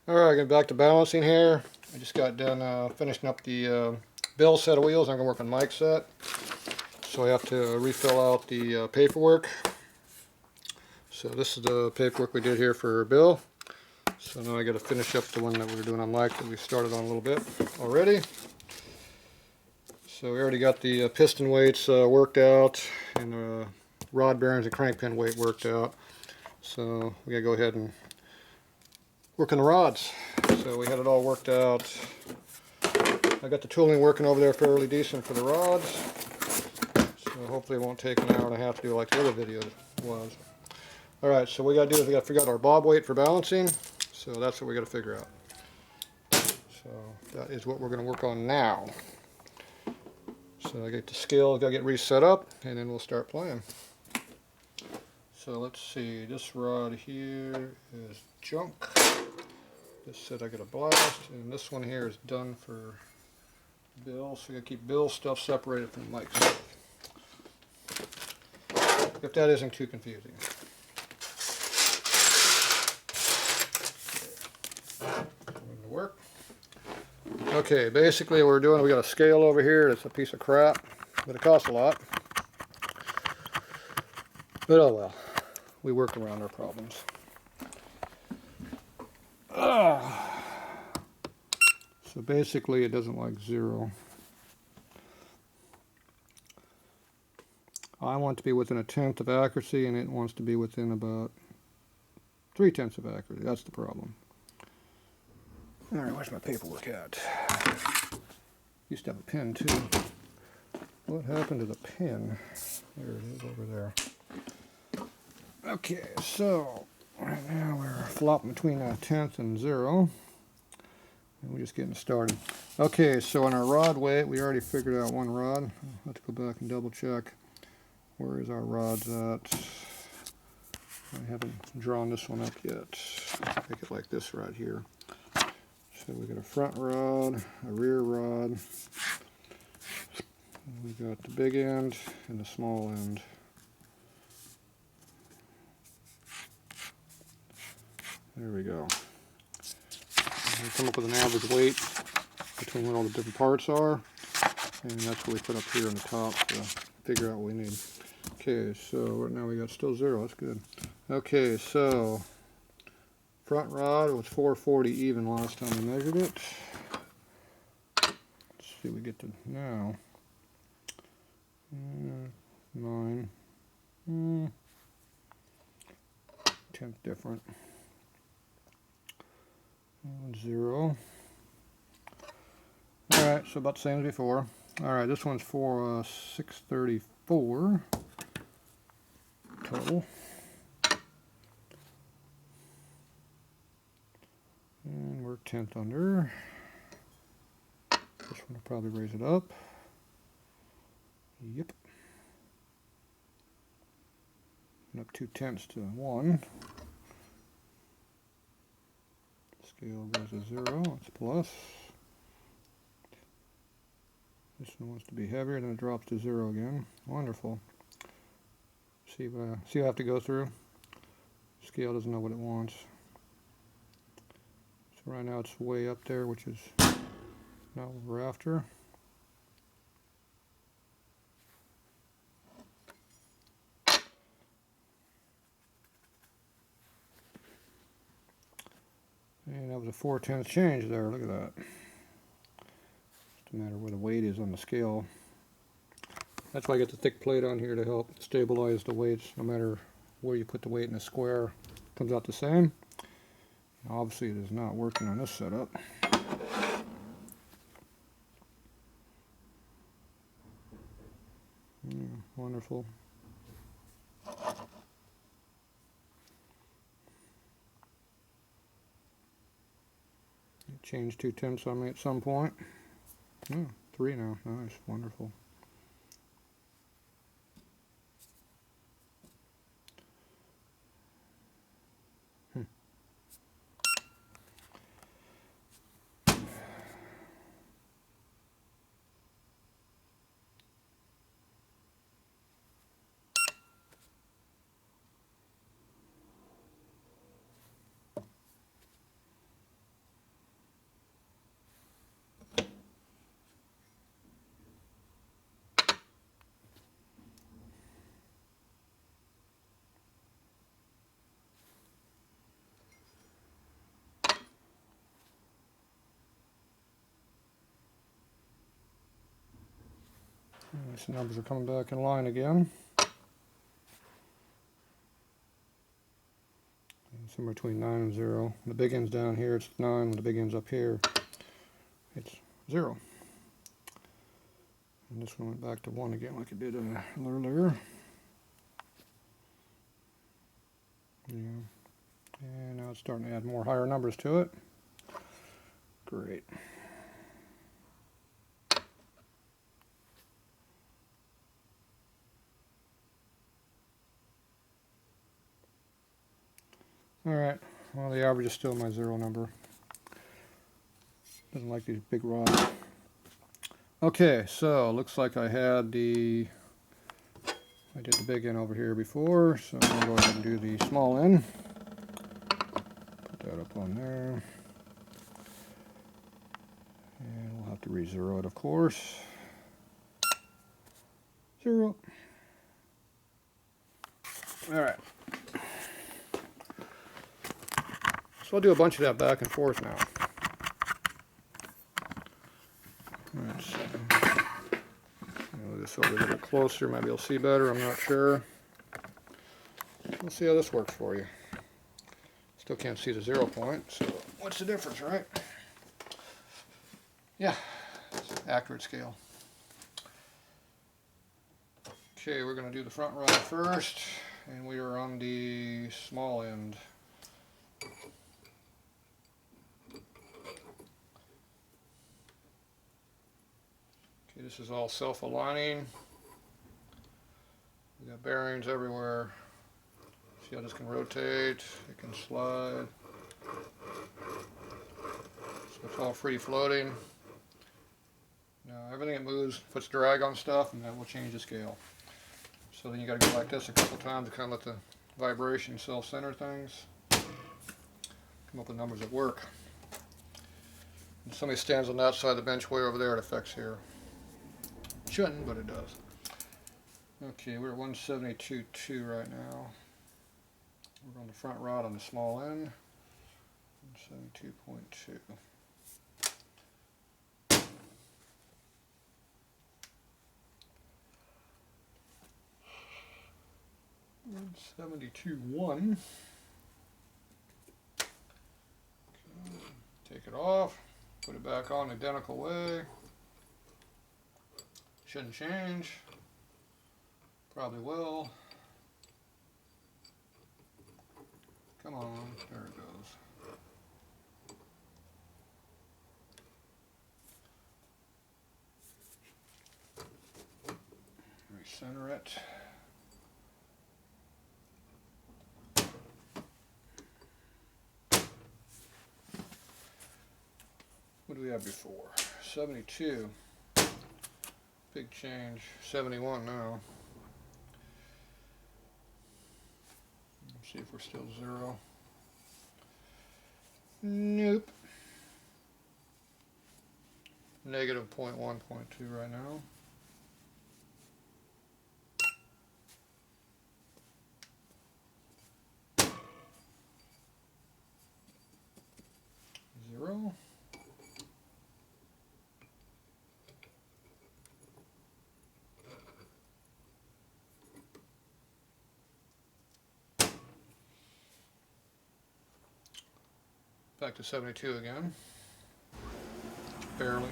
Alright, getting back to balancing here. I just got done finishing up the Bill set of wheels. I'm going to work on Mike's set. So I have to refill out the paperwork. So this is the paperwork we did here for Bill. So now I got to finish up the one that we were doing on Mike that we started on a little bit already. So we already got the piston weights worked out and the rod bearings and crank pin weight worked out. So we got to go ahead and work on the rods. So we had it all worked out. I got the tooling working over there fairly decent for the rods. So hopefully it won't take an hour and a half to do like the other video was. Alright, so what we got to do is we got to figure out our bob weight for balancing. So that's what we got to figure out. So that is what we're going to work on now. So I get the scale, got to get reset up, and then we'll start playing. So let's see, this rod here is junk. This said I got a blast, and this one here is done for Bill. So we got to keep Bill's stuff separated from Mike's stuff. If that isn't too confusing. Going to work. Okay, basically what we're doing, we got a scale over here. It's a piece of crap, but it costs a lot. But oh well, we work around our problems. So basically it doesn't like 0. I want to be within 1/10 of accuracy, and it wants to be within about 3/10 of accuracy. That's the problem. Alright, where's my paperwork at? Used to have a pen too. What happened to the pen? There it is over there. Okay, so right now we're flopping between 1/10 and 0. And we're just getting started. Okay, so on our rod weight, we already figured out one rod. I'll have to go back and double check. Where is our rods at? I haven't drawn this one up yet. Make it like this right here. So we got a front rod, a rear rod. We got the big end and the small end. There we go. We come up with an average weight between what all the different parts are, and that's what we put up here on the top to figure out what we need. Okay, so right now we got still 0. That's good. Okay, so front rod was 440 even last time we measured it. Let's see what we get to now. 9. 10th different. 0. Alright, so about the same as before. Alright, this one's for 634 total. And we're 1/10 under. This one will probably raise it up. Yep. And up 2/10 to 1. Scale goes to 0. It's plus. This one wants to be heavier, then it drops to 0 again. Wonderful. See what I have to go through. Scale doesn't know what it wants. So right now it's way up there, which is not what we're after. And that was a 4/10 change there. Look at that. Just a matter where the weight is on the scale. That's why I get the thick plate on here to help stabilize the weights. No matter where you put the weight in the square, it comes out the same. Obviously it is not working on this setup. Wonderful. Change 2/10 on me at some point. Oh, 3 now. Nice. Wonderful. These numbers are coming back in line again. Somewhere between 9 and 0. When the big end's down here, it's 9. When the big end's up here, it's 0. And this one went back to 1 again like it did earlier. Yeah. And now it's starting to add more higher numbers to it. Great. Alright, well the average is still my 0 number. Doesn't like these big rods. Okay, so looks like I did the big end over here before, so I'm going to go ahead and do the small end. Put that up on there. And we'll have to re-zero it, of course. 0. Alright. So I'll do a bunch of that back and forth now. Let's see. Move this over a little closer, maybe you'll see better, I'm not sure. We'll see how this works for you. Still can't see the 0 point, so what's the difference, right? Yeah, it's an accurate scale. Okay, we're going to do the front rod first, and we are on the small end. Okay, this is all self-aligning. We got bearings everywhere. See how this can rotate, it can slide. So it's all free floating. Now everything that moves puts drag on stuff, and that will change the scale. So then you got to go like this a couple times to kind of let the vibration self-center things. Come up with numbers that work. If somebody stands on that side of the bench way over there, it affects here. It shouldn't, but it does. Okay, we're at 172.2 right now. We're on the front rod on the small end. 172.2. 172.1. Take it off, put it back on the identical way. Shouldn't change. Probably will. Come on, there it goes. Recenter it. What do we have before? 72. Big change. 71 now. Let's see if we're still 0. Nope. Negative 0.1, 0.2 right now. Zero. Back to 72 again. Barely.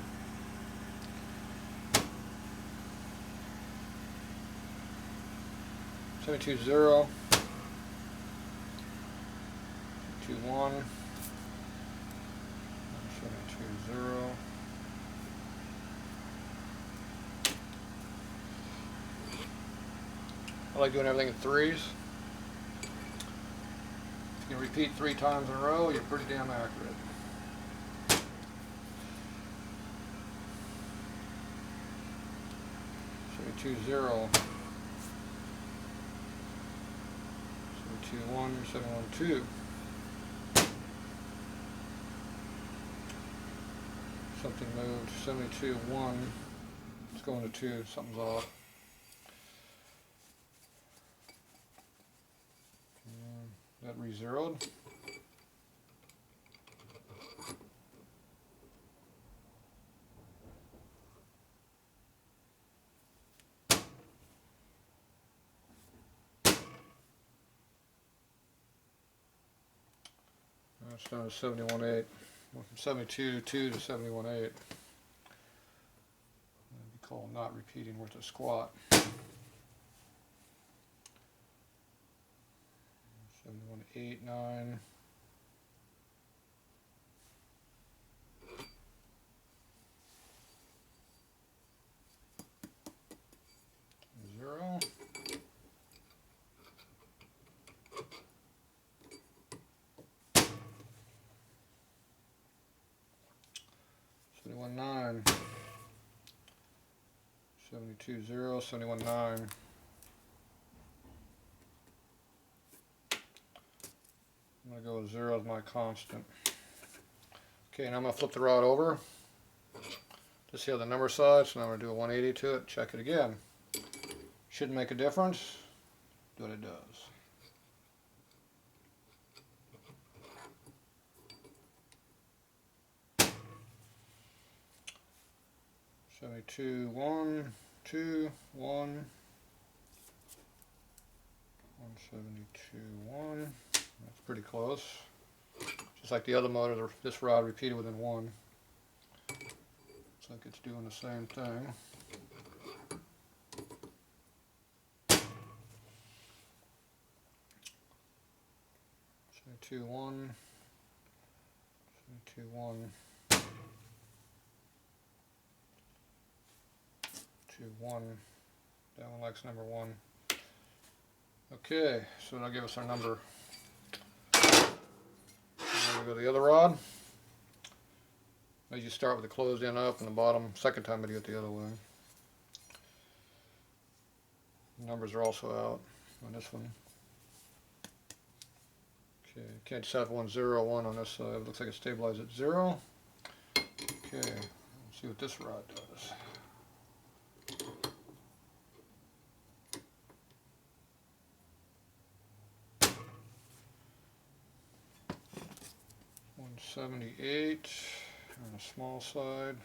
Seventy-two 0. 2-1. 72 0. I like doing everything in threes. If you can repeat 3 times in a row, you're pretty damn accurate. So 2-0. 2-1, 7-1-2. Something moved. 72-1. It's going to 2. Something's off. That re-zeroed. It's down to 71.8. Went from 72.2 to 71.8. That'd be called not repeating worth a squat. 71.89. Zero. 71.9. 72.0. 71.9. I'm going to go with 0 as my constant. Okay, now I'm going to flip the rod over to see how the number side. So now I'm going to do a 180 to it, check it again. Shouldn't make a difference, but it does. $72, 1, 2, 1. 172, 1. That's pretty close. Just like the other motor, this rod repeated within 1. Looks like it's doing the same thing. 72, 1. 72, 1. 2, 1. That one likes number 1. Okay, so that'll give us our number. Now we go to the other rod. As you start with the closed end up and the bottom, second time I do it the other way. The numbers are also out on this one. Okay, can't just have 1, 0, 1 on this side. It looks like it's stabilized at 0. Okay, let's see what this rod does. $178 on the small side.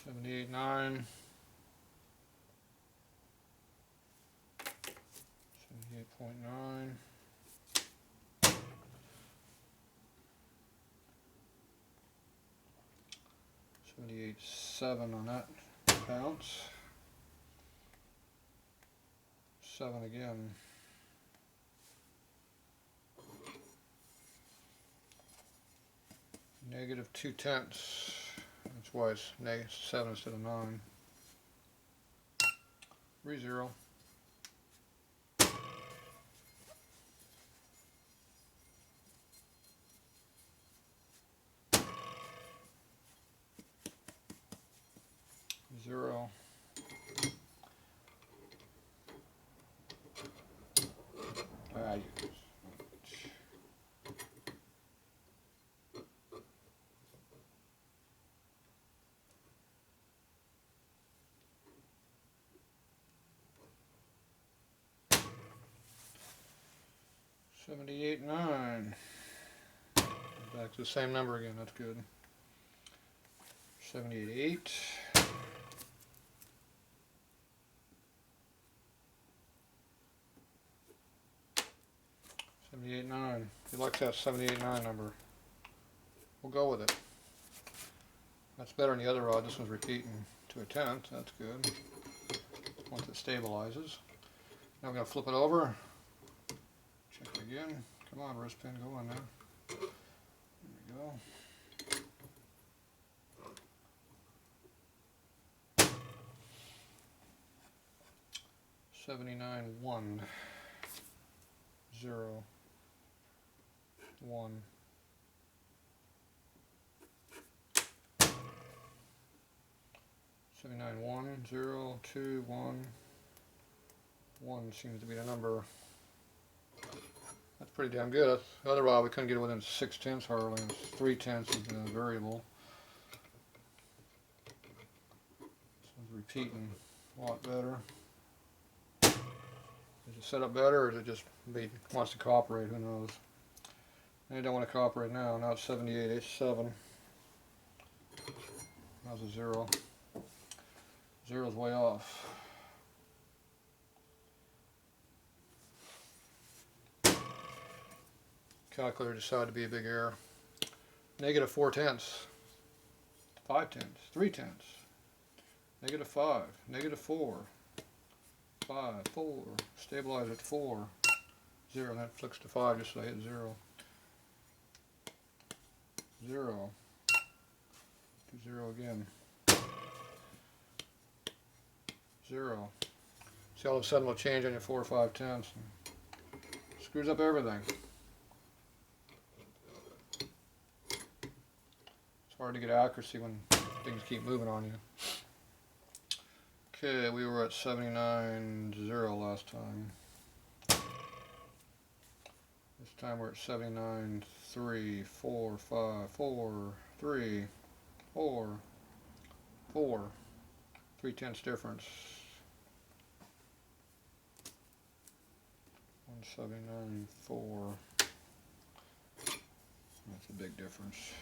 $78.9. 78.9. 78.7 on that bounce. 7 again. -2/10. That's why it's -7 instead of 9. 3-0. Zero. $78.9. Back to the same number again. That's good. 78.8. 78.9. He likes that 78.9 number. We'll go with it. That's better than the other rod. This one's repeating to a 10th. That's good. Once it stabilizes. Now we're going to flip it over. Check it again. Come on, wrist pin, go on now. There we go. $79.1. 0. 1. 79.1. 0. 2. 1. 1 seems to be the number. That's pretty damn good. The other rod we couldn't get it within 6/10 Harley, and 3/10 is the variable. This one's repeating a lot better. Is it set up better, or is it just wants to cooperate? Who knows? They don't want to cooperate now. Now it's 78.7. That was a 0. 0's way off. calculator decided to be a big error. -4/10, 5/10, 3/10, -5, -4, 5, 4, stabilize at 4, 0, and that flicks to 5 just so I hit 0. 0, do 0 again, 0. See, all of a sudden we'll change on your 4 or 5/10. Screws up everything. It's hard to get accuracy when things keep moving on you. Okay, we were at 79.0 last time. This time we're at 79.3, 4, 5, 4, 3, 4, 4. 3/10 difference. 179.4. That's a big difference.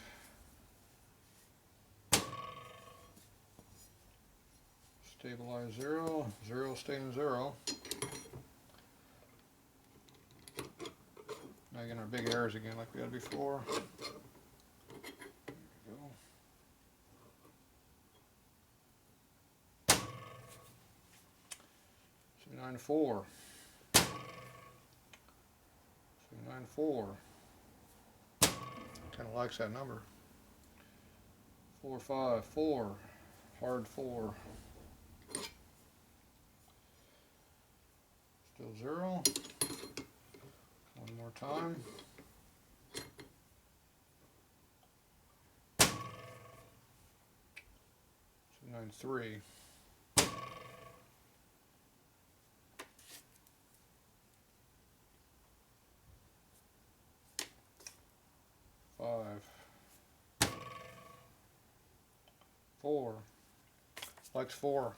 Stabilize 0, 0 staying 0. Now again, our big errors again like we had before. There we go. 79.4. 79.4. Kind of likes that number. 4, 5, 4. Hard 4. Still 0. One more time. 79.3. 5. 4. Likes 4.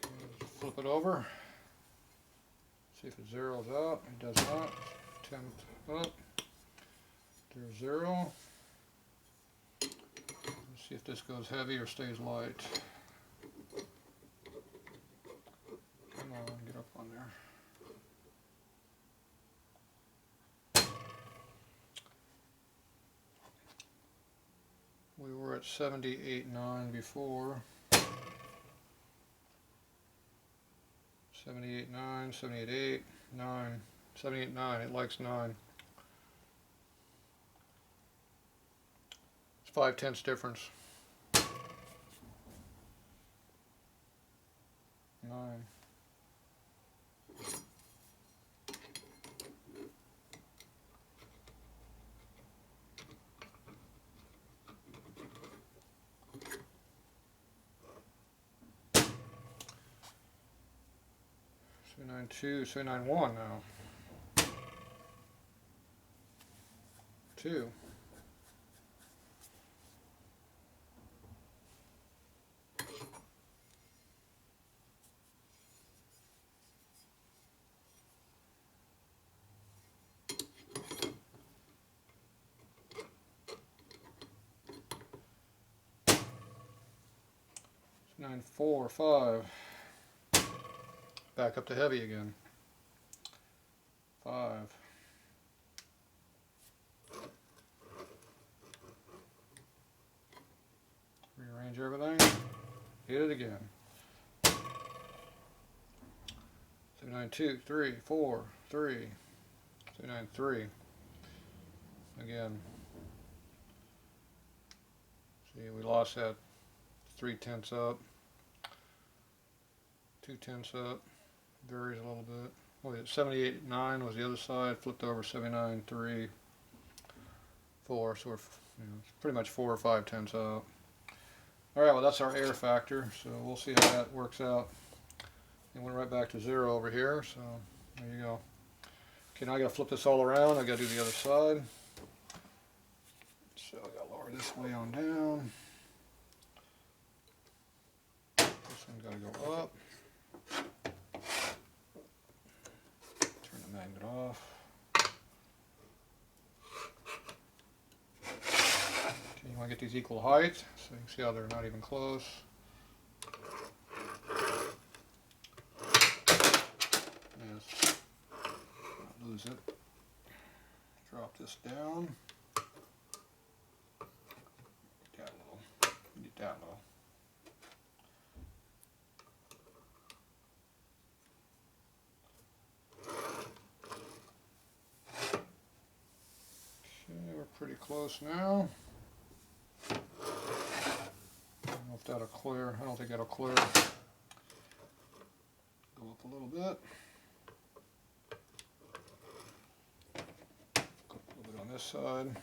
Okay, let's flip it over. See if it zeroes out. It does not. 10th up. There's 0. Let's see if this goes heavy or stays light. Come on, get up on there. We were at 78.9 before. 78.9, 78.8, 9, 78.9. It likes 9. It's 5/10 difference. 9. So 9.2, so 9.1 now. 2. So 9.4, 5. Back up to heavy again. 5. Rearrange everything. Hit it again. 79.2, 3, 4, 3. 79.3. Again. See, we lost that 3/10 up. 2/10 up. Varies a little bit. Oh, yeah, 78.9 was the other side. Flipped over 79.3, 4. So we're, it's pretty much 4 or 5/10 up. All right, well that's our air factor. So we'll see how that works out. It went right back to 0 over here. So there you go. Okay, now I got to flip this all around. I got to do the other side. So I got to lower this way on down. This one's got to go up. Turn the magnet off. Okay, you want to get these equal height, so you can see how they're not even close. is it. Drop this down. That little. Get that low. Okay, we're pretty close now. I don't know if that'll clear. I don't think that'll clear. Go up a little bit. Go a little bit on this side.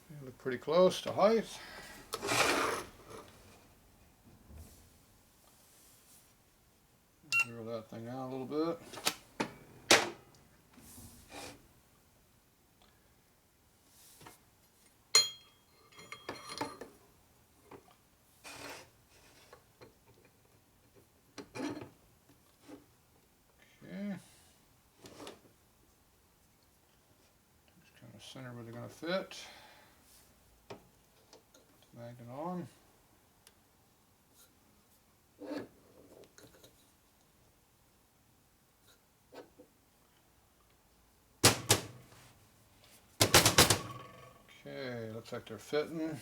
You look pretty close to height. Zero that thing out a little bit. Center where they're going to fit. Magnet on. Okay, looks like they're fitting.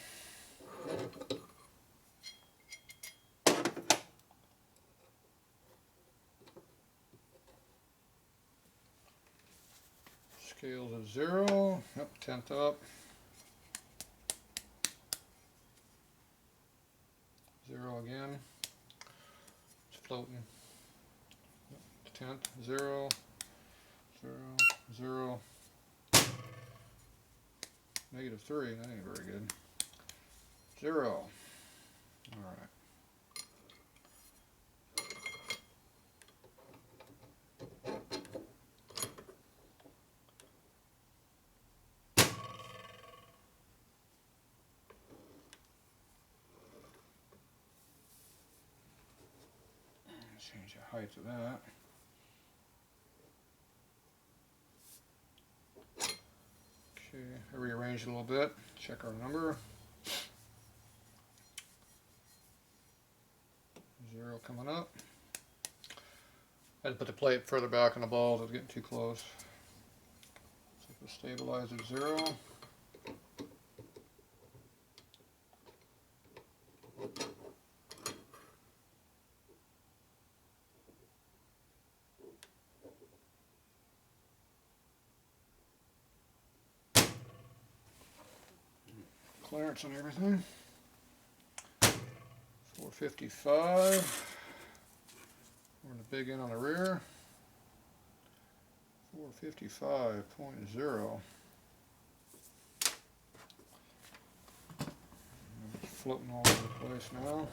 Scales of 0, yep, 10th up. 0 again. It's floating. Yep, 10th, 0, 0, 0. -3, that ain't very good. 0. Alright. Change the height of that. Okay, I rearrange it a little bit. Check our number. 0 coming up. I had to put the plate further back on the balls. I was getting too close. So if we stabilize at 0. Clearance on everything. 455. We're in the big end on the rear. 455.0. Floating all over the place now.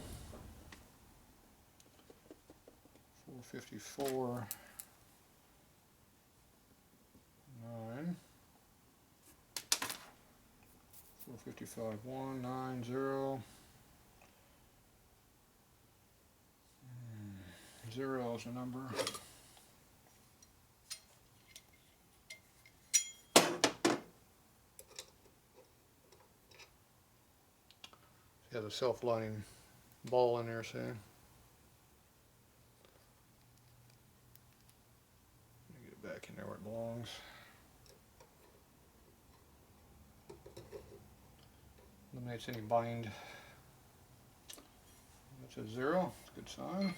454. 9. 455, 190. 0 is the number. It has a self-lining ball in there, see? Let me get it back in there where it belongs. Eliminates any bind. That's a 0. Good sign.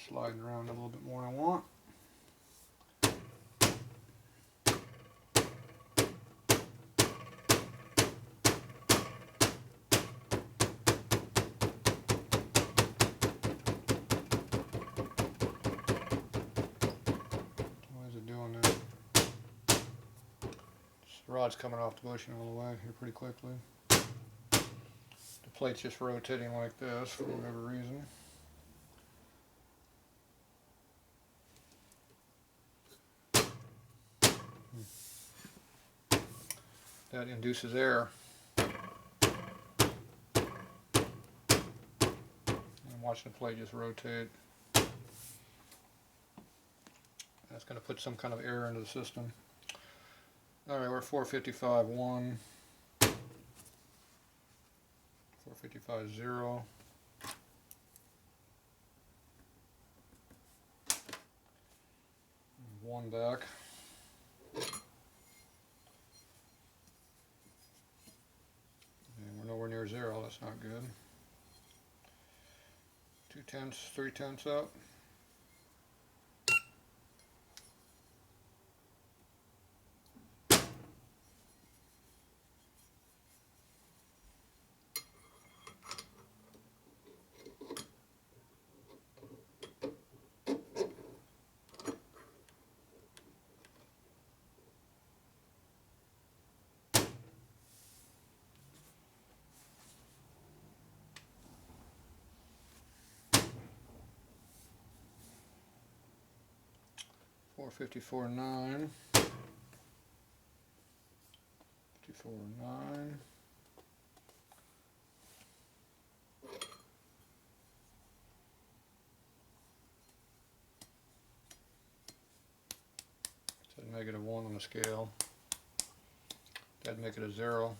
Sliding around a little bit more than I want. Why is it doing that? The rod's coming off the bushing all the way here pretty quickly. The plate's just rotating like this for whatever reason. That induces air. And watch the plate just rotate. going to put some kind of error into the system. Alright, we're 455.1, 455.0. One back. And we're nowhere near 0, that's not good. 2/10, 3/10 up. Four 54.9, 54.9. Said -1 on the scale. That'd make it a 0.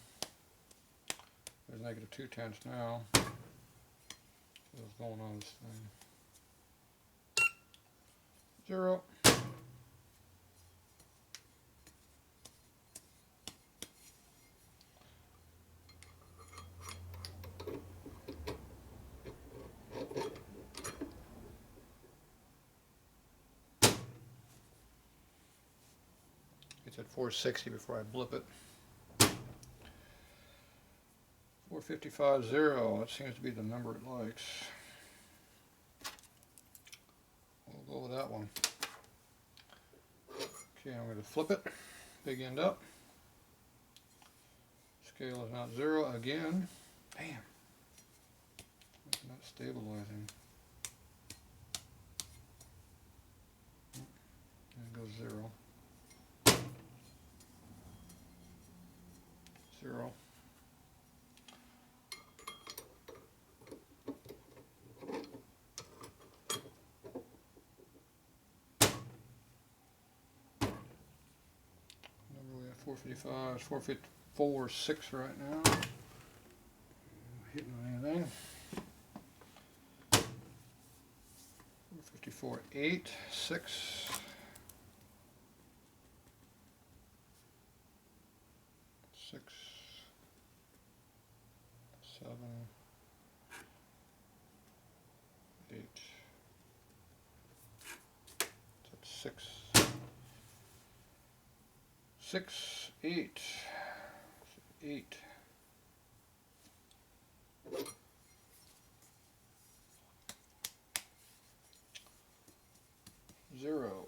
There's -2/10 now. What's going on with this thing? 0. It's at 460 before I blip it. 455.0, that seems to be the number it likes. We'll go with that one. Okay, I'm going to flip it, big end up. Scale is not 0 again. Damn. It's not stabilizing. And it goes 0. 0. Number we have 455, it's 454.6 right now. Not hitting on anything. 454.8, 6. 6, 7, 8. That's 6. 6, 8. 8. 0.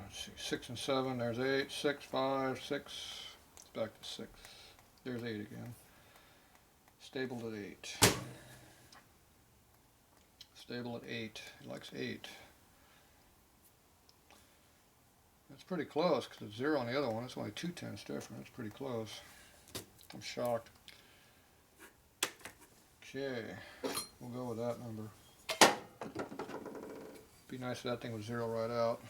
Let's see, 6 and 7, there's 8, 6, 5, 6, it's back to 6, there's 8 again, stable at 8, stable at 8, it likes 8, that's pretty close because it's 0 on the other one, it's only 2/10 different, it's pretty close, I'm shocked. Okay, we'll go with that number. Be nice if that thing was 0 right out.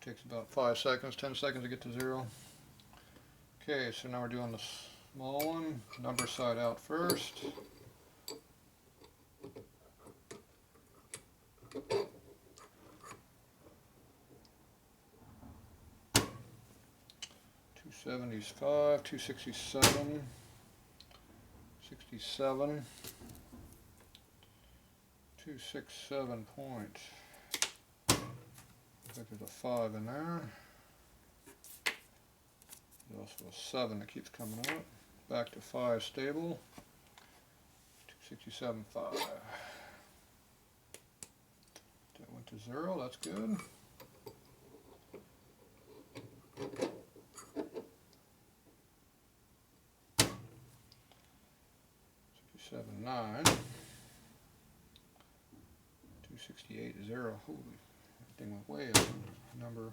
Takes about 5 seconds, 10 seconds to get to 0. Okay, so now we're doing the small one. Number side out first. $275, 267, 67, 267 point. I think there's a 5 in there. There's also a 7 that keeps coming up. Back to 5 stable. 267.5. That went to 0, that's good. 279. 268 0. Holy, that thing went way up. Number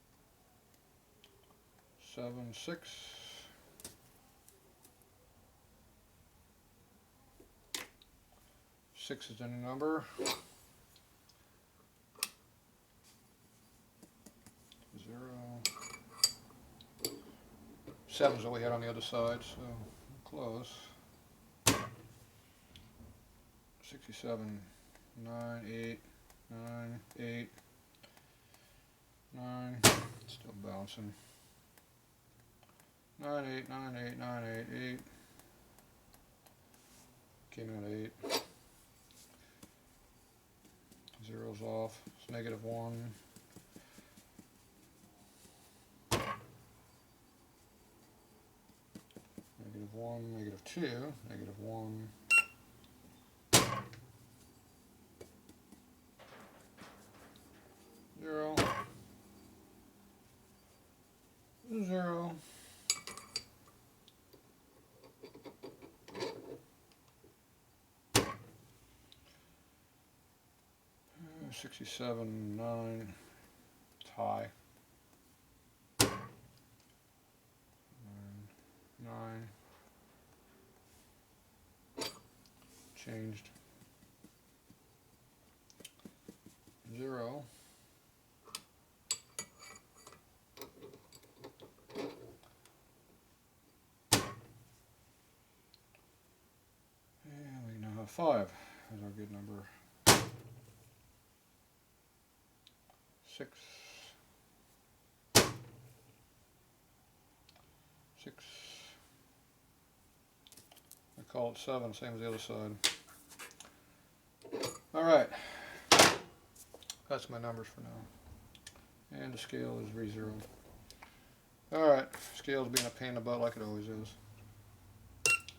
6. Six is the new number. 0. 7 is what we had on the other side, so close. 67, 9, 8, 9, 8, 9, still bouncing. 9, 8, 9, 8, 9, 8, 8. Came in at 8. Zero's off. It's negative 1. Negative 1, negative 2, negative 1. 0. 0. 67, 9, tie. 9. Changed. 0. 5 is our good number. 6. 6. I call it 7, same as the other side. Alright. That's my numbers for now. And the scale is re-zeroed. Alright. Scale's being a pain in the butt like it always is.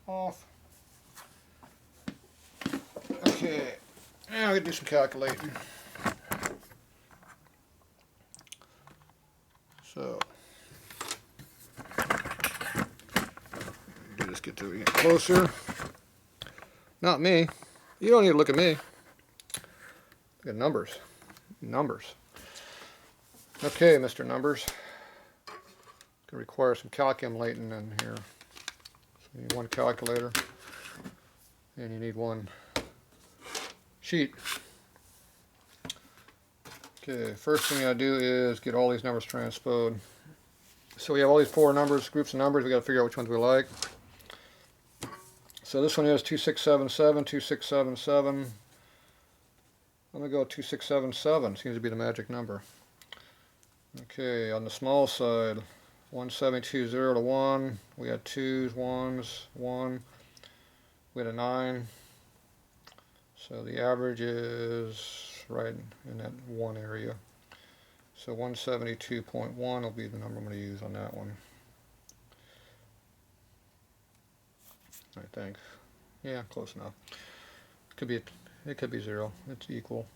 Off. Okay, now we can do some calculating. So, just get to get closer. Not me. You don't need to look at me. Look at numbers. Numbers. Okay, Mr. Numbers. Gonna require some calculating in here. So you need one calculator, and you need one sheet. Okay, first thing I do is get all these numbers transposed. So we have all these 4 numbers, groups of numbers. We got to figure out which ones we like. So this one is 2677, 2677. I'm going to go with 2677. Seems to be the magic number. Okay, on the small side, 172, 0 to 1. We had 2s, 1s, 1. We had a 9. So the average is right in that 1 area. So 172.1 will be the number I'm going to use on that one. I think. Yeah, close enough. It could be 0. It's equal.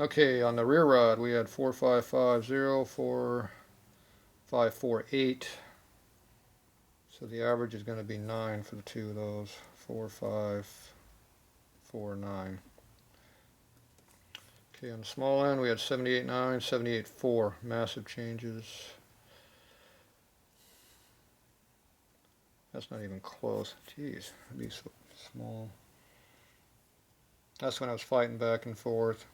Okay, on the rear rod we had 4550, 4548. So the average is going to be 9 for the 2 of those. 4549. Okay, on the small end we had 78.9, 78.4. Massive changes. That's not even close. Jeez, it'd be so small. That's when I was fighting back and forth.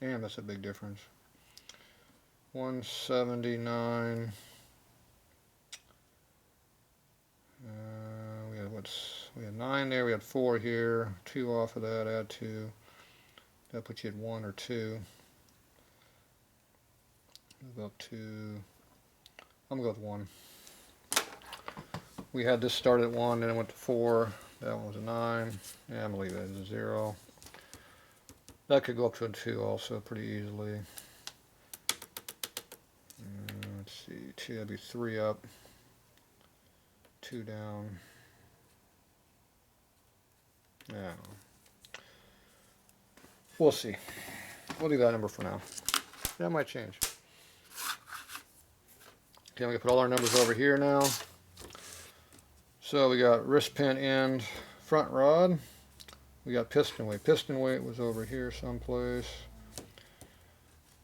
Damn, that's a big difference. 179. We had 9 there. We had 4 here. 2 off of that. Add 2. That puts you at 1 or 2. Move up to. I'm gonna go with 1. We had this start at 1, then it went to 4. That one was a 9. Yeah, I'm gonna leave that as a 0. That could go up to a 2 also pretty easily. Let's see, 2, that'd be 3 up, 2 down. Yeah. We'll see. We'll do that number for now. That might change. Okay, I'm gonna put all our numbers over here now. So we got wrist pin end front rod. We got piston weight. Piston weight was over here someplace.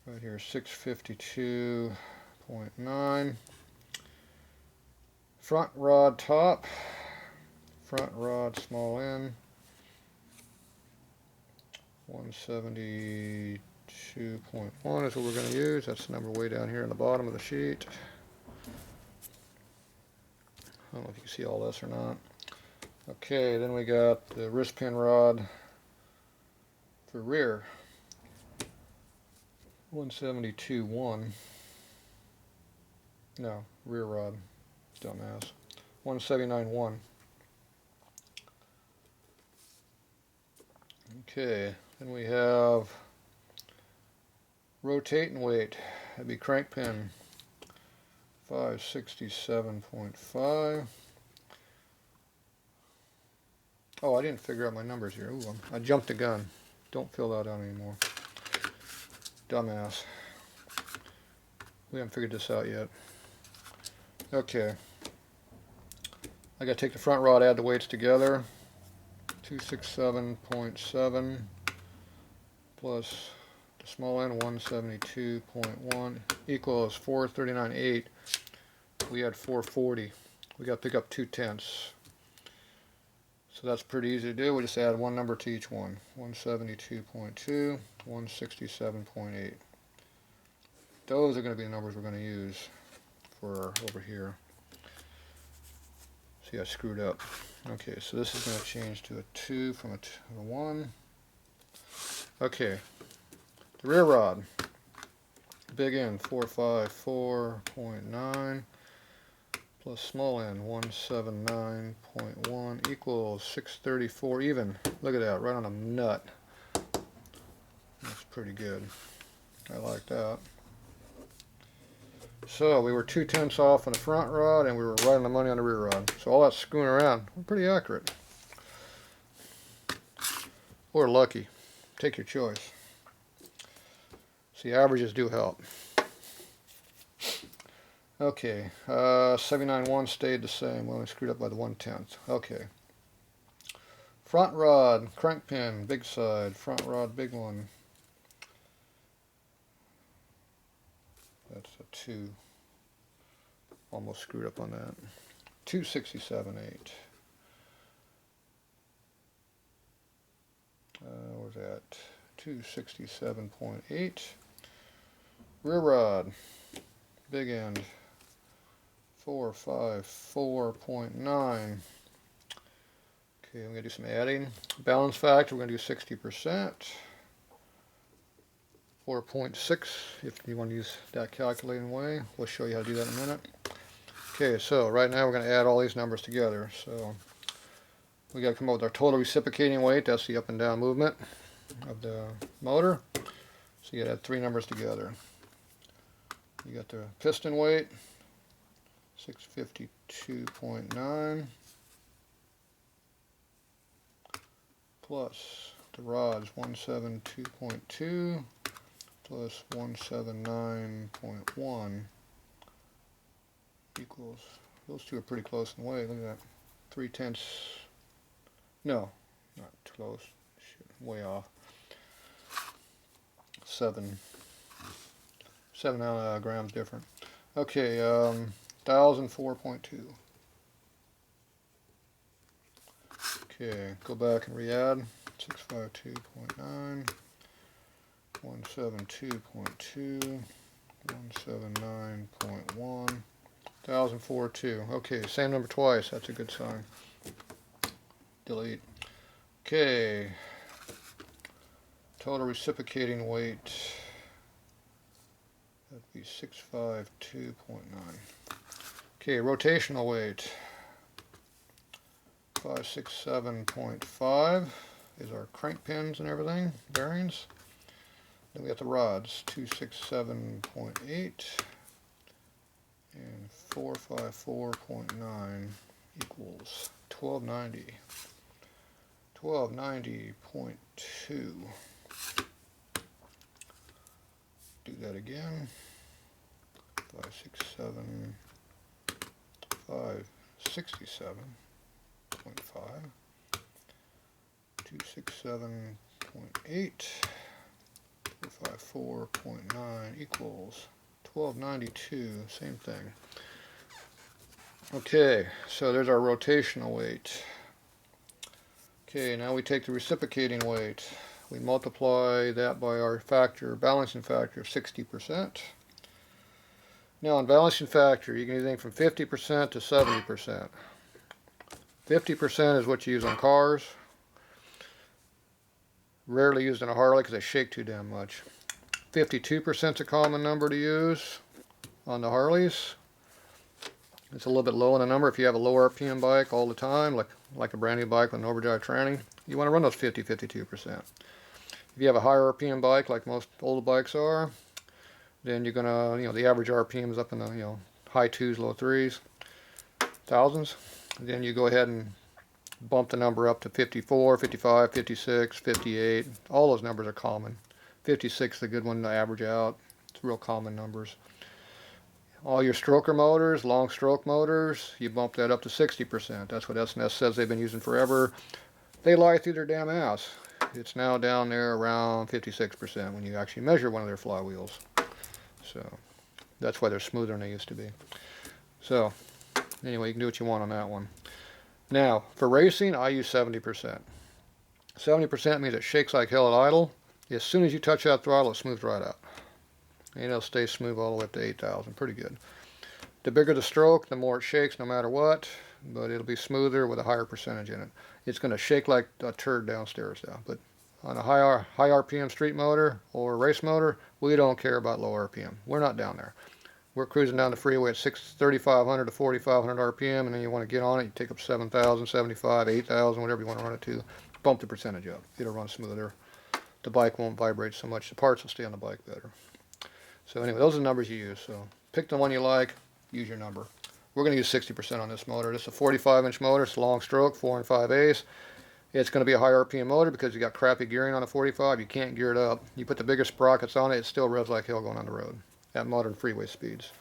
Right here, 652.9. Front rod top, front rod small end, 172.1 is what we're going to use. That's the number way down here in the bottom of the sheet. I don't know if you can see all this or not. Okay, then we got the wrist pin rod for rear, 172.1. No, rear rod, dumbass. 179.1. Okay, then we have rotating weight. That'd be crank pin, 567.5. Oh, I didn't figure out my numbers here. Ooh, I jumped the gun. Don't fill that out anymore. Dumbass. We haven't figured this out yet. Okay. I gotta take the front rod, add the weights together. 267.7 plus the small end 172.1 equals 439.8. We had 440. We got to pick up 2/10. So that's pretty easy to do. We just add one number to each one. 172.2, 167.8. Those are going to be the numbers we're going to use for over here. See, I screwed up. Okay, so this is going to change to a 2 from a 1. Okay, the rear rod. Big end 454.9 plus small end 179.1 equals 634 even. Look at that, right on a nut. That's pretty good. I like that. So we were 2/10 off on the front rod and we were right on the money on the rear rod. So all that screwing around, we're pretty accurate. Or lucky. Take your choice. See, averages do help. Okay, 79.1 stayed the same. We only screwed up by the 1/10. Okay. Front rod, crank pin, big side, front rod, big one. That's a 2. Almost screwed up on that. 267.8. What was that? 267.8. Rear rod, big end, 454.9. Okay, I'm going to do some adding. Balance factor, we're going to do 60%. 4.6 if you want to use that calculating way. We'll show you how to do that in a minute. Okay, so right now we're going to add all these numbers together. So we got to come up with our total reciprocating weight. That's the up and down movement of the motor. So you got to add 3 numbers together. You got the piston weight, 652.9, plus the rods, 172.2, plus 179.1 equals, those two are pretty close in weight. Look at that, 3/10. No, not close. Shit, way off. 7 grams different. Okay, 1004.2. Okay, go back and re-add. 652.9, 172.2, 179.1, 1004.2. Okay, same number twice. That's a good sign. Delete. Okay, total reciprocating weight. That'd be 652.9. Okay, rotational weight. 567.5 is our crank pins and everything, bearings. Then we got the rods, 267.8 and 454.9 equals 1290. 1290.2. Do that again. 567, 567.5, 267.8, by 4.9 equals 1292, same thing. Okay, so there's our rotational weight. Okay, now we take the reciprocating weight. We multiply that by our factor, balancing factor of 60%. Now on balancing factor, you can do anything from 50% to 70%. 50% is what you use on cars. Rarely used in a Harley because they shake too damn much. 52% is a common number to use on the Harleys. It's a little bit low in the number if you have a low RPM bike all the time, like a brand new bike with an overdrive tranny. You want to run those 52%. If you have a higher RPM bike, like most old bikes are, then you're gonna, the average RPM is up in the, high 2s, low 3s, thousands. And then you go ahead and bump the number up to 54, 55, 56, 58. All those numbers are common. 56 is a good one to average out. It's real common numbers. All your stroker motors, long stroke motors, you bump that up to 60%. That's what S&S says they've been using forever. They lie through their damn ass. It's now down there around 56% when you actually measure one of their flywheels. So that's why they're smoother than they used to be. So anyway, you can do what you want on that one. Now, for racing, I use 70%. 70% means it shakes like hell at idle. As soon as you touch that throttle, it smooths right out. And it'll stay smooth all the way up to 8,000. Pretty good. The bigger the stroke, the more it shakes no matter what, but it'll be smoother with a higher percentage in it. It's going to shake like a turd downstairs now, but on a high RPM street motor or race motor, we don't care about low RPM. We're not down there. We're cruising down the freeway at 3,500 to 4,500 RPM, and then you want to get on it, you take up 7,000, 75, 8,000, whatever you want to run it to, bump the percentage up. It'll run smoother. The bike won't vibrate so much. The parts will stay on the bike better. So anyway, those are the numbers you use. So pick the one you like, use your number. We're going to use 60% on this motor. This is a 45-inch motor. It's a long stroke, 4 5/8. It's going to be a high RPM motor because you got crappy gearing on a 45. You can't gear it up. You put the bigger sprockets on it, it still revs like hell going on the road at modern freeway speeds.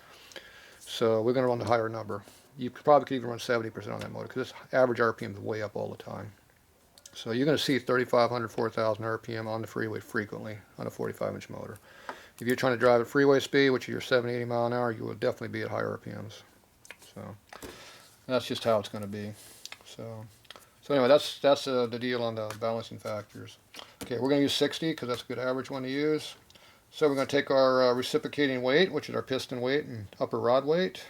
So we're going to run the higher number. You probably could even run 70% on that motor because this average RPM is way up all the time. So you're going to see 3,500, 4,000 RPM on the freeway frequently on a 45-inch motor. If you're trying to drive at freeway speed, which is your 70, 80 mile an hour, you will definitely be at higher RPMs. So that's just how it's going to be. So anyway, that's the deal on the balancing factors. Okay, we're going to use 60 because that's a good average one to use. So we're going to take our reciprocating weight, which is our piston weight and upper rod weight.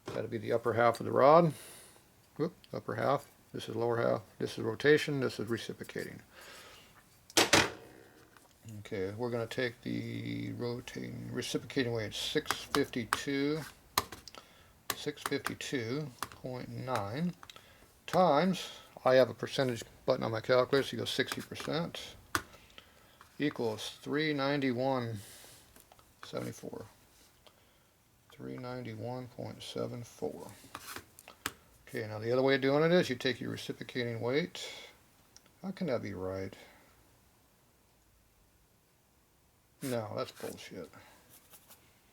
That'll be the upper half of the rod. Whoop, upper half. This is lower half. This is rotation. This is reciprocating. Okay, we're going to take the reciprocating weight 652.9 times, I have a percentage button on my calculator, so you go 60%, equals 391.74. 391.74. Okay, now the other way of doing it is you take your reciprocating weight. How can that be right? No, that's bullshit.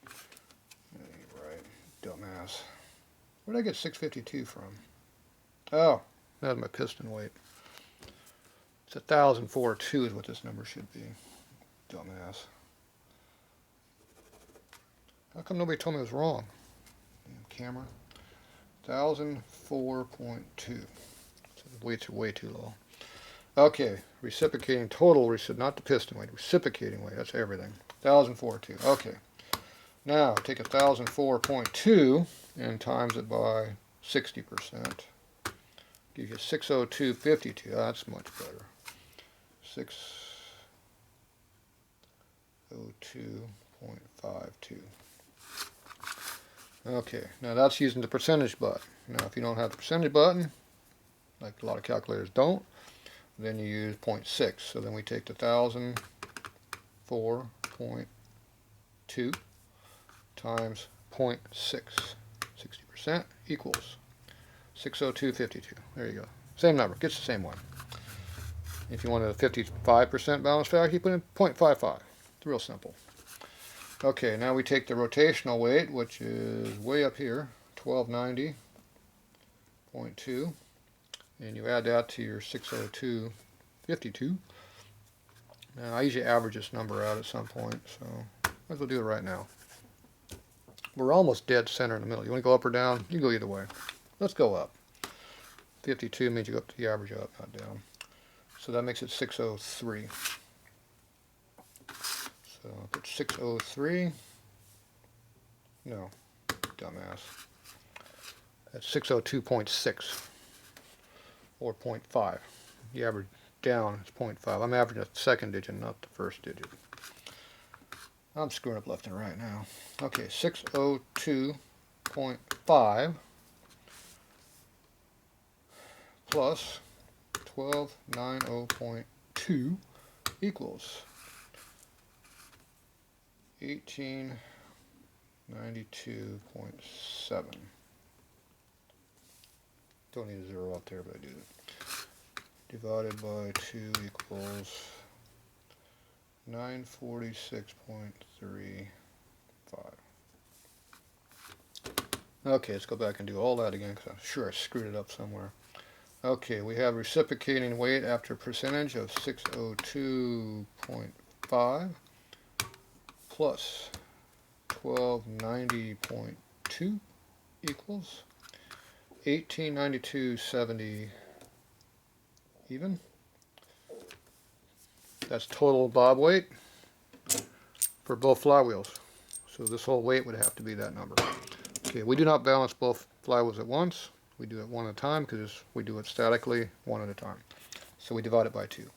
That ain't right, dumbass. Where did I get 652 from? Oh, that's my piston weight. It's 1,004.2 is what this number should be. Dumbass. How come nobody told me it was wrong? Damn camera. 1,004.2. Weights are way too low. Okay, reciprocating total, not the piston weight, reciprocating weight, that's everything. 1,004.2. Okay. Now take 1,004.2 and times it by 60%. Gives you 602.52. That's much better. 602.52. Okay, now that's using the percentage button. Now if you don't have the percentage button, like a lot of calculators don't, then you use 0.6. So then we take the 1,004.2 times 0.6. 60% equals 602.52. There you go. Same number. Gets the same one. If you wanted a 55% balance factor, you put in 0.55. It's real simple. Okay, now we take the rotational weight, which is way up here, 1290.2, and you add that to your 602.52. Now, I usually average this number out at some point, so might as well do it right now. We're almost dead center in the middle. You want to go up or down? You can go either way. Let's go up. 52 means you go up to the average up, not down. So that makes it 603. So put 603. No, dumbass. That's 602.6 or 0.5. The average down is 0.5. I'm averaging the second digit, not the first digit. I'm screwing up left and right now. Okay, 602.5 plus 1290.2 equals 1892.7. Don't need a zero up there, but I do. Divided by 2 equals 946.35. Okay, let's go back and do all that again, because I'm sure I screwed it up somewhere. Okay, we have reciprocating weight after percentage of 602.5 plus 1290.2 equals 1892.70 even. That's total bob weight for both flywheels. So this whole weight would have to be that number. Okay, we do not balance both flywheels at once. We do it one at a time because we do it statically, one at a time. So we divide it by 2.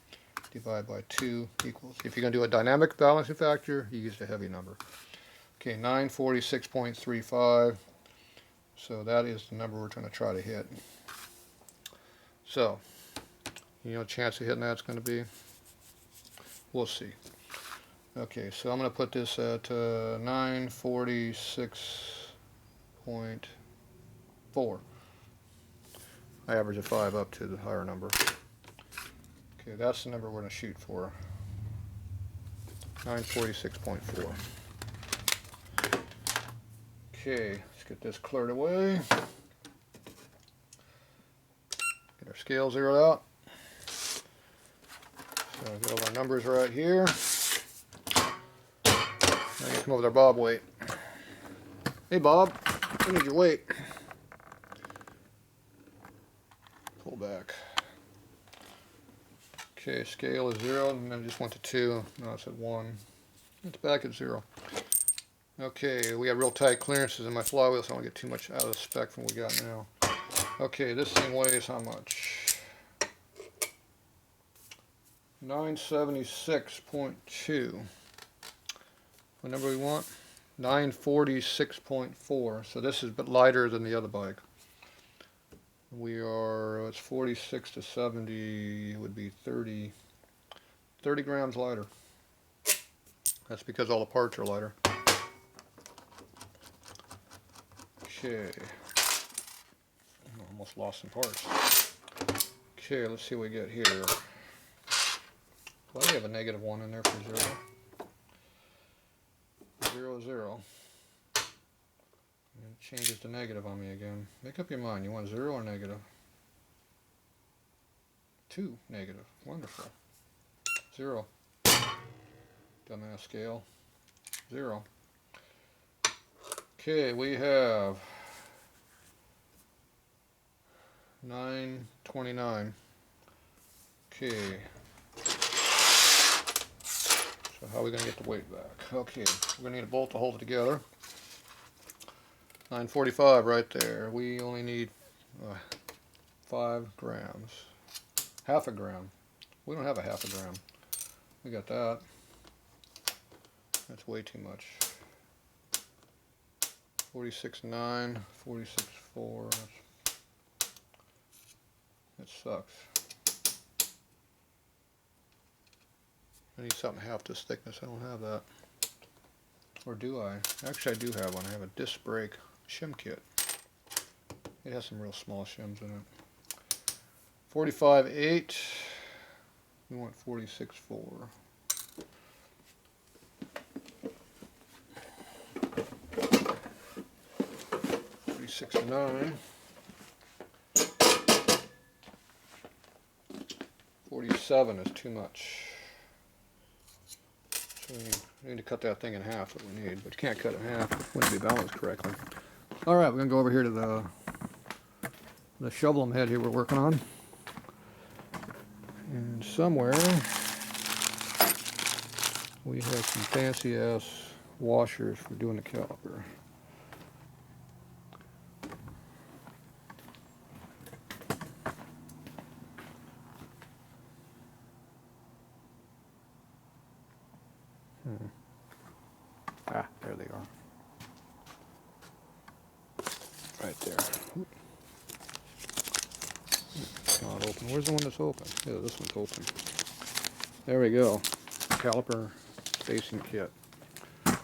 Divide by 2 equals, if you're going to do a dynamic balancing factor, you use the heavy number. Okay, 946.35. So that is the number we're trying to try to hit. So, you know what chance of hitting that's going to be? We'll see. Okay, so I'm going to put this at 946.4. I average a 5 up to the higher number. Okay, that's the number we're going to shoot for. 946.4. Okay, let's get this cleared away. Get our scale zeroed out. So get all our numbers right here. Now you come over with our bob weight. Hey Bob, we need your weight. Pull back. Okay, scale is 0, and then it just went to 2. Now it's at 1. It's back at 0. Okay, we have real tight clearances in my flywheel, so I don't get too much out of the spec from what we got now. Okay, this thing weighs how much? 976.2. What number we want? 946.4. So this is a bit lighter than the other bike. We are, it's 46 to 70 would be 30 grams lighter. That's because all the parts are lighter. Okay. Almost lost some parts. Okay, let's see what we get here. Well, we have a -1 in there for 0. 0, 0. And it changes to negative on me again. Make up your mind. You want 0 or negative? 2 negative. Wonderful. 0. Dumbass scale. 0. Okay, we have 929. Okay. So how are we going to get the weight back? Okay, we're going to need a bolt to hold it together. 945 right there. We only need 5 grams. Half a gram. We don't have a half a gram. We got that. That's way too much. 46.9, 46.4. That sucks. I need something half this thickness. I don't have that. Or do I? Actually, I do have one. I have a disc brake shim kit. It has some real small shims in it. 45.8. We want 46.4. $9. 47 is too much. We need to cut that thing in half, what we need, but you can't cut it in half. It wouldn't be balanced correctly. Alright, we're going to go over here to the shovel head here we're working on. And somewhere we have some fancy ass washers for doing the caliper. Ah, there they are. Right there. It's not open. Where's the one that's open? Yeah, this one's open. There we go. Caliper spacing kit. Can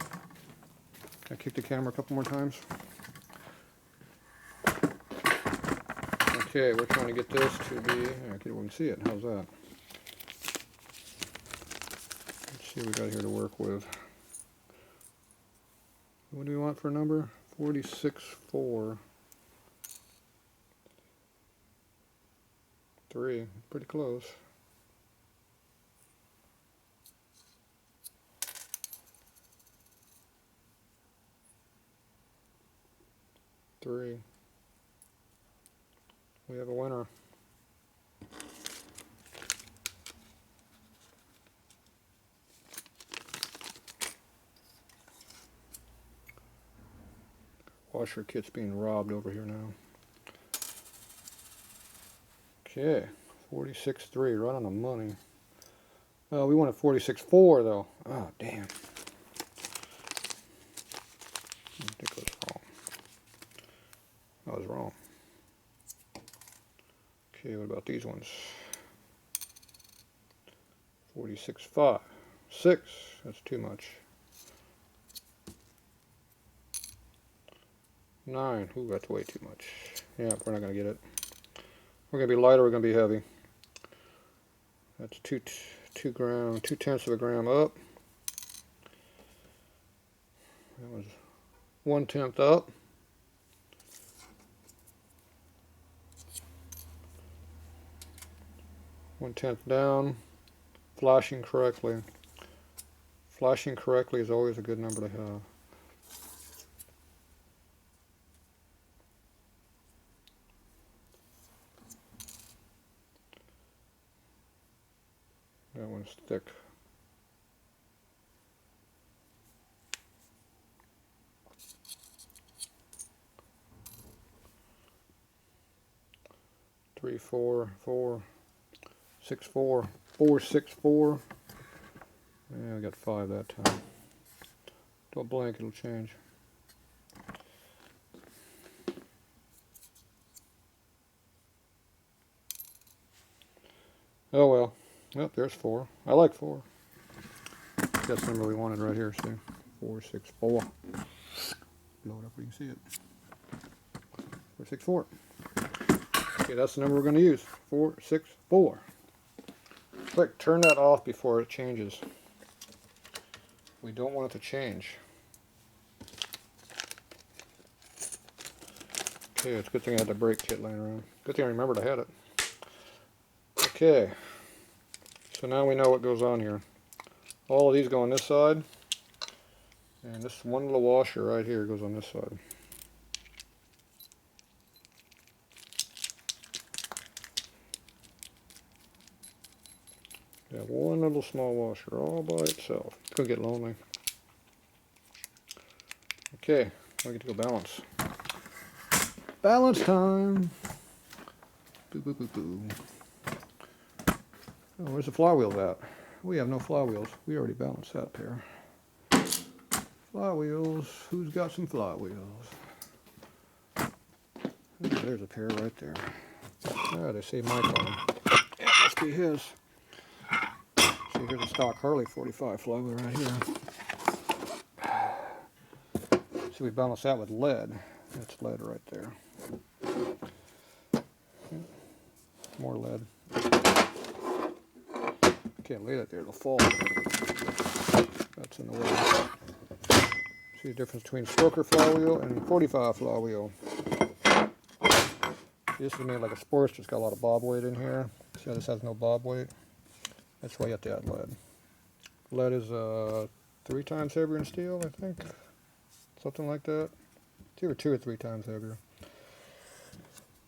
I kick the camera a couple more times? Okay, we're trying to get this to be, okay, we can see it. How's that? Let's see what we got here to work with. What do we want for a number? 46.4. 3. Pretty close. Three. We have a winner. Washer kit's being robbed over here now. Okay, 46.3, right on the money. Oh, we wanted 46.4 though. Oh, damn. I think I was wrong. I was wrong. Okay, what about these ones? 46.5. 6. That's too much. 9. Ooh, that's way too much. Yeah, we're not going to get it. We're going to be lighter, we're going to be heavy. That's 2 gram, 2/10 of a gram up. That was 1/10 up. One-tenth down. Flashing correctly. Flashing correctly is always a good number to have. That one's thick. Three, 4, 4, 6, 4, 4, 6, 4. Yeah, I got 5 that time. Don't blank, it'll change. Oh well. Yep, there's 4. I like 4. That's the number we wanted right here, see? 4, 6, 4. Blow it up where you can see it. 4, 6, 4. Okay, that's the number we're going to use. 4, 6, 4. Quick, turn that off before it changes. We don't want it to change. Okay, it's a good thing I had the brake kit laying around. Good thing I remembered I had it. Okay, so now we know what goes on here. All of these go on this side, and this one little washer right here goes on this side. Yeah, one little small washer all by itself. It's going to get lonely. Okay, I get to go balance. Balance time! Boo, boo, boo, boo. Oh, where's the flywheel at? We have no flywheels. We already balanced that pair. Flywheels. Who's got some flywheels? Oh, there's a pair right there. Ah, they say Mike on them. Yeah, it must be his. See, here's a stock Harley 45 flywheel right here. See, we balance that with lead. That's lead right there. More lead. Can't lay that there, it'll fall. That's in the way. See the difference between stroker flywheel and 45 flywheel. This is made like a sports, it's got a lot of bob weight in here. See how this has no bob weight? That's why you have to add lead. Lead is 3 times heavier than steel, I think. Something like that. It's either 2 or 3 times heavier.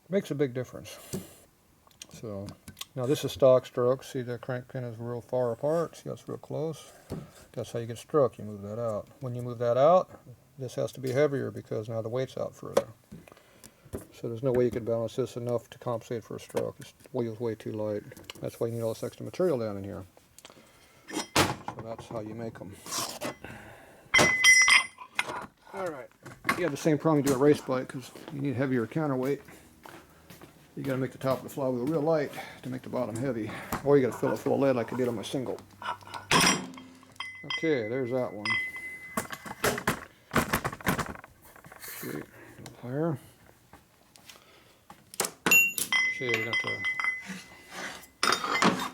Makes a big difference. So now this is stock stroke. See, the crank pin is real far apart. See, that's real close. That's how you get stroke. You move that out. When you move that out, this has to be heavier because now the weight's out further. So there's no way you could balance this enough to compensate for a stroke. This wheel's way too light. That's why you need all this extra material down in here. So that's how you make them. Alright, you have the same problem you do a race bike because you need heavier counterweight. You got to make the top of the flywheel real light to make the bottom heavy. Or you got to fill it full of lead like I did on my single. Okay, there's that one. Okay, higher. Okay, you got to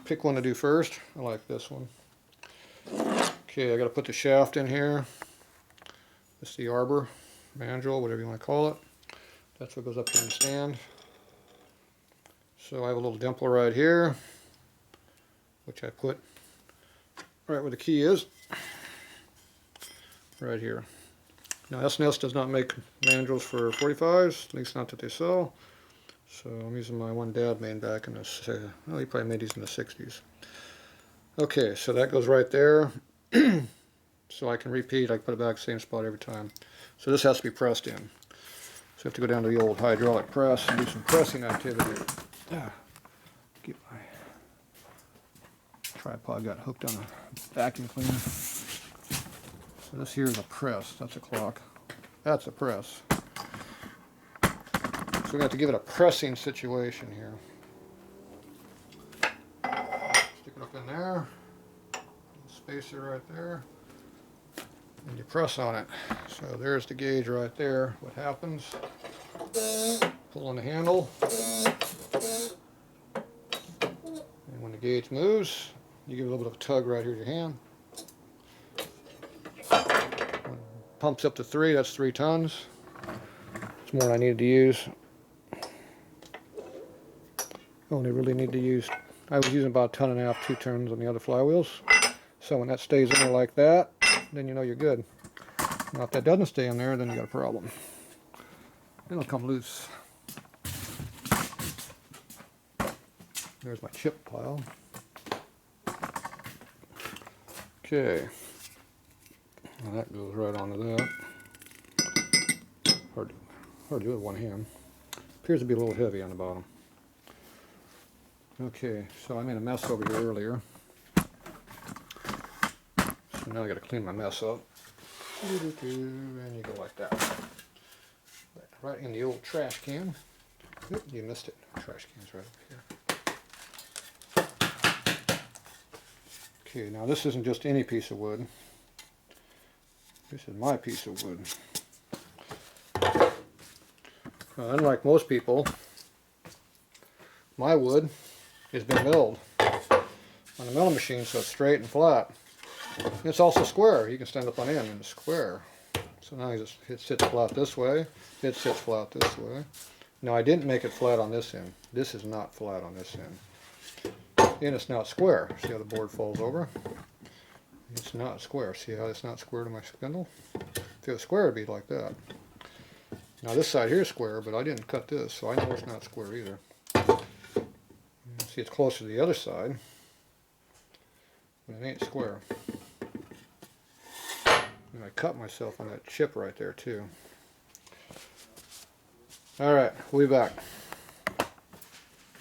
pick one to do first. I like this one. Okay, I got to put the shaft in here. This is the arbor, mandrel, whatever you want to call it. That's what goes up here in the stand. So I have a little dimple right here, which I put right where the key is, right here. Now S&S does not make mandrels for 45s, at least not that they sell. So I'm using my one dad made back in the, well, he probably made these in the 60s. Okay, so that goes right there. So I can repeat, I can put it back same spot every time. So this has to be pressed in. So I have to go down to the old hydraulic press and do some pressing activity. Get my tripod got hooked on a vacuum cleaner. So this here is a press. That's a clock. That's a press. So we have to give it a pressing situation here. Stick it up in there. Spacer right there. And you press on it. So there's the gauge right there. What happens? Pull on the handle. And when the gauge moves, you give it a little bit of a tug right here with your hand. When it pumps up to 3, that's 3 tons. It's more than I needed to use. I only really need to use, I was using about 1.5 tons, 2 tons on the other flywheels. So when that stays in there like that, then you know you're good. Now if that doesn't stay in there, then you got a problem. It'll come loose. There's my chip pile. Okay. Well, that goes right onto that. Hard to do with one hand. Appears to be a little heavy on the bottom. Okay, so I made a mess over here earlier. So now I got to clean my mess up. And you go like that. Right in the old trash can. Oop, you missed it. Trash can's right up here. Okay, now this isn't just any piece of wood. This is my piece of wood. Now, unlike most people, my wood has been milled on a milling machine, so it's straight and flat. And it's also square. You can stand up on end and it's square. So now it sits flat this way. It sits flat this way. Now I didn't make it flat on this end. This is not flat on this end. And it's not square. See how the board falls over? It's not square. See how it's not square to my spindle? If it was square, it'd be like that. Now this side here is square, but I didn't cut this, so I know it's not square either. See, it's closer to the other side, but it ain't square. And I cut myself on that chip right there too. Alright, we'll be back.